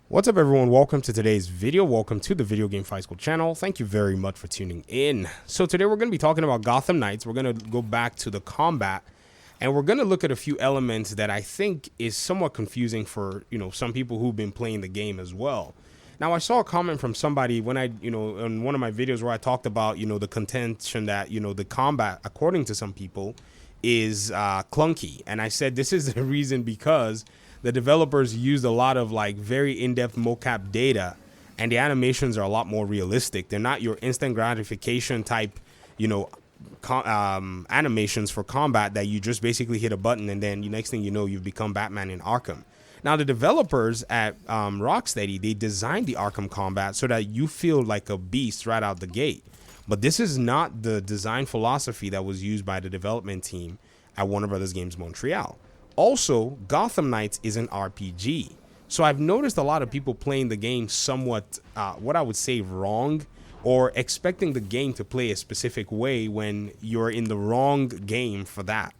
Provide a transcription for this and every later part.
What's up, everyone? Welcome to today's video. Welcome to the Video Game Fight School channel. Thank you very much for tuning in. So today we're going to be talking about Gotham Knights. We're going to go back to the combat, and we're going to look at a few elements that I think is somewhat confusing for, some people who've been playing the game as well. Now, I saw a comment from somebody when I, in one of my videos where I talked about, the contention that, the combat, according to some people, is clunky. And I said this is the reason because the developers used a lot of very in-depth mocap data, and the animations are a lot more realistic. They're not your instant gratification type, animations for combat that you just basically hit a button and then next thing you know, you've become Batman in Arkham. Now, the developers at Rocksteady, they designed the Arkham combat so that you feel like a beast right out the gate. But this is not the design philosophy that was used by the development team at Warner Brothers Games Montreal. Also, Gotham Knights is an RPG. So I've noticed a lot of people playing the game somewhat, what I would say, wrong, or expecting the game to play a specific way when you're in the wrong game for that.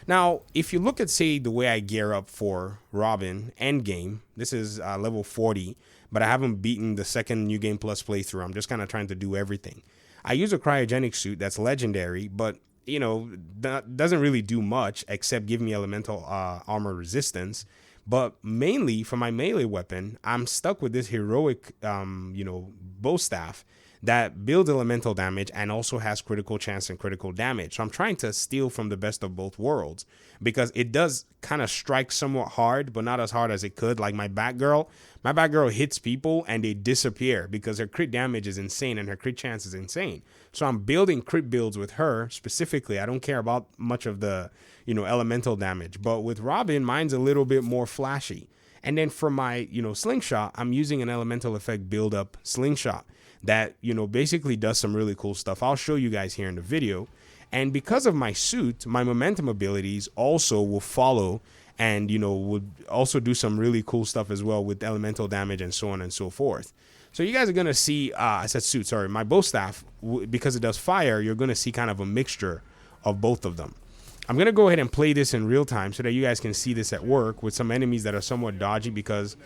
Now, if you look at, say, the way I gear up for Robin Endgame, this is level 40, but I haven't beaten the second New Game Plus playthrough. I'm just kind of trying to do everything. I use a cryogenic suit that's legendary, but that doesn't really do much except give me elemental armor resistance. But mainly for my melee weapon, I'm stuck with this heroic, bow staff that builds elemental damage and also has critical chance and critical damage. So I'm trying to steal from the best of both worlds because it does kind of strike somewhat hard, but not as hard as it could. Like my Batgirl hits people and they disappear because her crit damage is insane and her crit chance is insane. So I'm building crit builds with her specifically. I don't care about much of the, elemental damage. But with Robin, mine's a little bit more flashy. And then for my, slingshot, I'm using an elemental effect build up slingshot that, basically does some really cool stuff. I'll show you guys here in the video. And because of my suit, my momentum abilities also will follow and, would also do some really cool stuff as well with elemental damage and so on and so forth. So you guys are going to see, I said suit, sorry, my bow staff, because it does fire, you're going to see kind of a mixture of both of them. I'm going to go ahead and play this in real time so that you guys can see this at work with some enemies that are somewhat dodgy because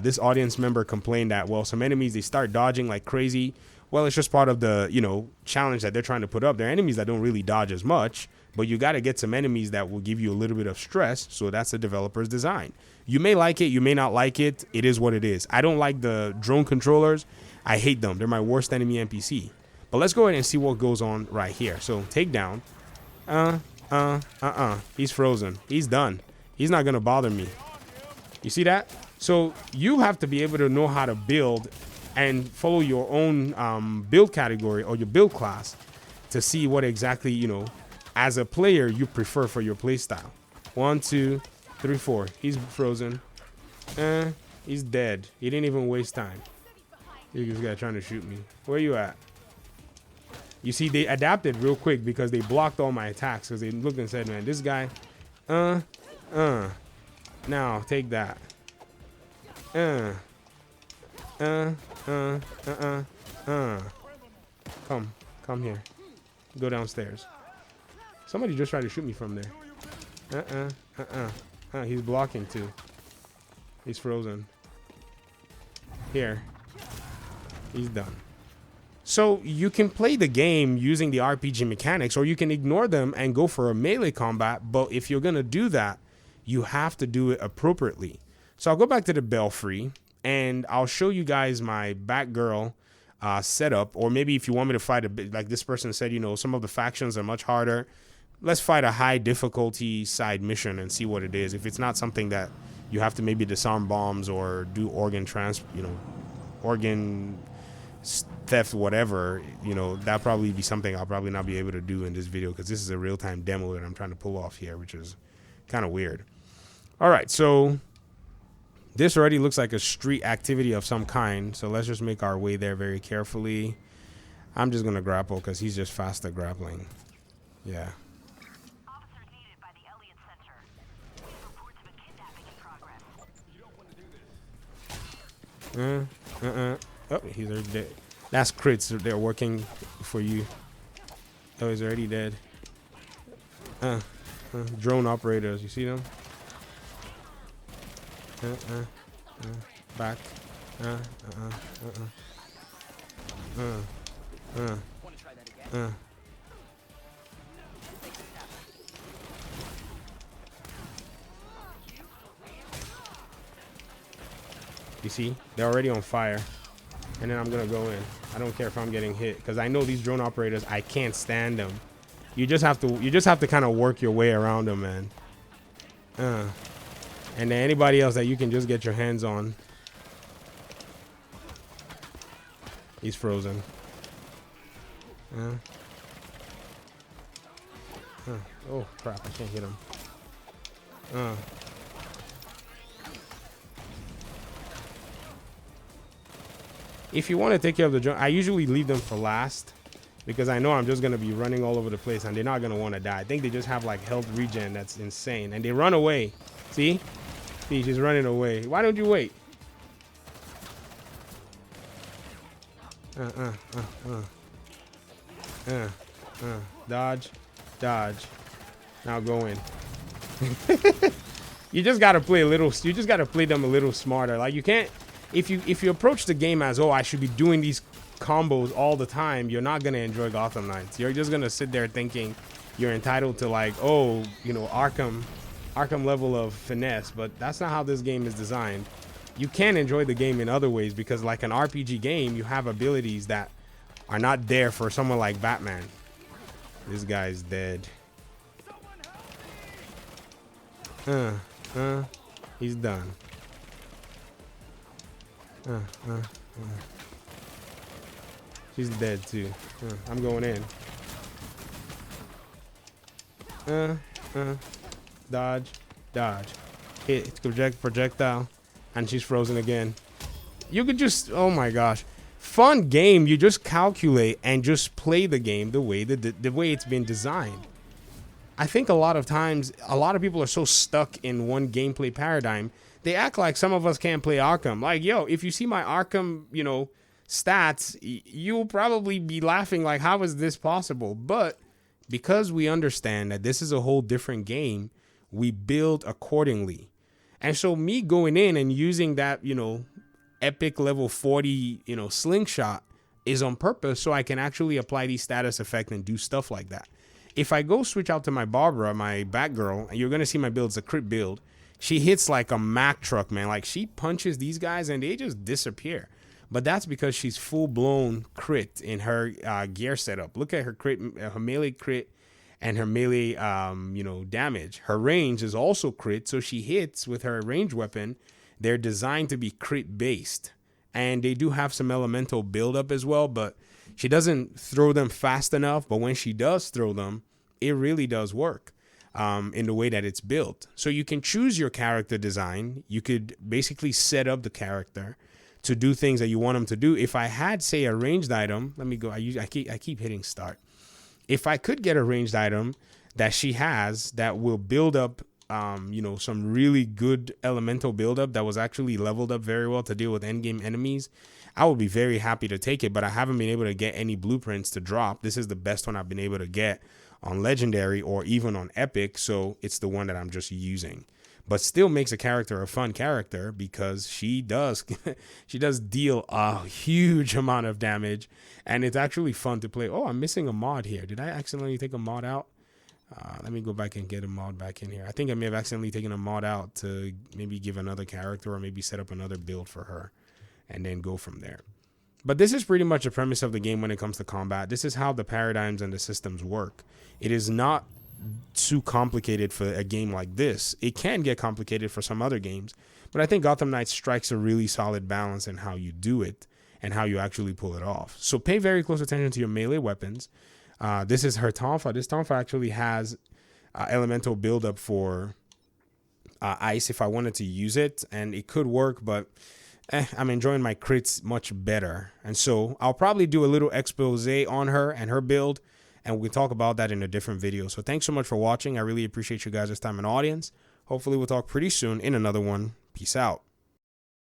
this audience member complained that, well, some enemies, they start dodging like crazy. Well, it's just part of the, challenge that they're trying to put up. There are enemies that don't really dodge as much, but you got to get some enemies that will give you a little bit of stress. So that's the developer's design. You may like it. You may not like it. It is what it is. I don't like the drone controllers. I hate them. They're my worst enemy NPC. But let's go ahead and see what goes on right here. So takedown. He's frozen. He's done. He's not going to bother me. You see that? So you have to be able to know how to build and follow your own build category or your build class to see what exactly, as a player you prefer for your play style. 1, 2, 3, 4. He's frozen. He's dead. He didn't even waste time. This guy trying to shoot me. Where you at? You see, they adapted real quick because they blocked all my attacks because they looked and said, man, this guy, now take that. Come here. Go downstairs. Somebody just tried to shoot me from there. He's blocking too. He's frozen. Here. He's done. So you can play the game using the RPG mechanics, or you can ignore them and go for a melee combat. But if you're going to do that, you have to do it appropriately. So I'll go back to the Belfry and I'll show you guys my Batgirl setup. Or maybe if you want me to fight a bit, like this person said, some of the factions are much harder. Let's fight a high difficulty side mission and see what it is. If it's not something that you have to maybe disarm bombs or do organ theft, whatever, that'll probably be something I'll probably not be able to do in this video because this is a real-time demo that I'm trying to pull off here, which is kind of weird. All right, so this already looks like a street activity of some kind, so let's just make our way there very carefully. I'm just gonna grapple because he's just fast at grappling. Yeah. Officers needed by the Elliott Center. Reports of a kidnapping in progress. Oh, he's already dead. That's crits. They're working for you. Oh, he's already dead. Drone operators. You see them? Back. You see, they're already on fire. And then I'm gonna go in. I don't care if I'm getting hit, because I know these drone operators, I can't stand them. You just have to kind of work your way around them, man. And then anybody else that you can just get your hands on. He's frozen. Oh crap, I can't hit him. If you want to take care of the drone, I usually leave them for last, because I know I'm just going to be running all over the place and they're not going to want to die. I think they just have like health regen that's insane. And they run away. See? See, she's running away. Why don't you wait? Dodge. Dodge. Now go in. You just got to play a little, you just got to play them a little smarter. Like you can't, if you approach the game as, oh, I should be doing these combos all the time, you're not going to enjoy Gotham Knights. You're just going to sit there thinking you're entitled to, like, oh, you know, Arkham level of finesse, but that's not how this game is designed. You can enjoy the game in other ways, because like an RPG game, you have abilities that are not there for someone like Batman. This guy's dead. He's done. She's dead too. I'm going in. Dodge, dodge. Hit projectile, and she's frozen again. You could just, oh my gosh, fun game. You just calculate and just play the game the way the way it's been designed. I think a lot of times, a lot of people are so stuck in one gameplay paradigm. They act like some of us can't play Arkham. Like, yo, if you see my Arkham, you know, stats, you'll probably be laughing like, how is this possible? But because we understand that this is a whole different game, we build accordingly. And so me going in and using that, you know, epic level 40, you know, slingshot is on purpose, so I can actually apply these status effects and do stuff like that. If I go switch out to my Barbara, my Batgirl, and you're going to see my build, it's a crit build. She hits like a Mack truck, man. Like, she punches these guys and they just disappear. But that's because she's full-blown crit in her gear setup. Look at her crit, her melee crit, and her melee, you know, damage. Her range is also crit, so she hits with her range weapon. They're designed to be crit-based. And they do have some elemental buildup as well, but she doesn't throw them fast enough. But when she does throw them, it really does work in the way that it's built. So you can choose your character design. You could basically set up the character to do things that you want them to do. If I had, say, a ranged item, let me go. I keep hitting start. If I could get a ranged item that she has that will build up, you know, some really good elemental buildup that was actually leveled up very well to deal with endgame enemies, I would be very happy to take it. But I haven't been able to get any blueprints to drop. This is the best one I've been able to get on Legendary or even on Epic, so it's the one that I'm just using. But still makes a character a fun character, because she does she does deal a huge amount of damage, and it's actually fun to play. Oh, I'm missing a mod here. Did I accidentally take a mod out? Let me go back and get a mod back in here. I think I may have accidentally taken a mod out to maybe give another character or maybe set up another build for her and then go from there. But this is pretty much the premise of the game when it comes to combat. This is how the paradigms and the systems work. It is not too complicated for a game like this. It can get complicated for some other games, but I think Gotham Knights strikes a really solid balance in how you do it and how you actually pull it off. So pay very close attention to your melee weapons. This is her Tonfa. This Tonfa actually has elemental buildup for ice if I wanted to use it, and it could work, but I'm enjoying my crits much better. And so I'll probably do a little expose on her and her build, and we'll talk about that in a different video. So thanks so much for watching. I really appreciate you guys' time and audience. Hopefully we'll talk pretty soon in another one. Peace out.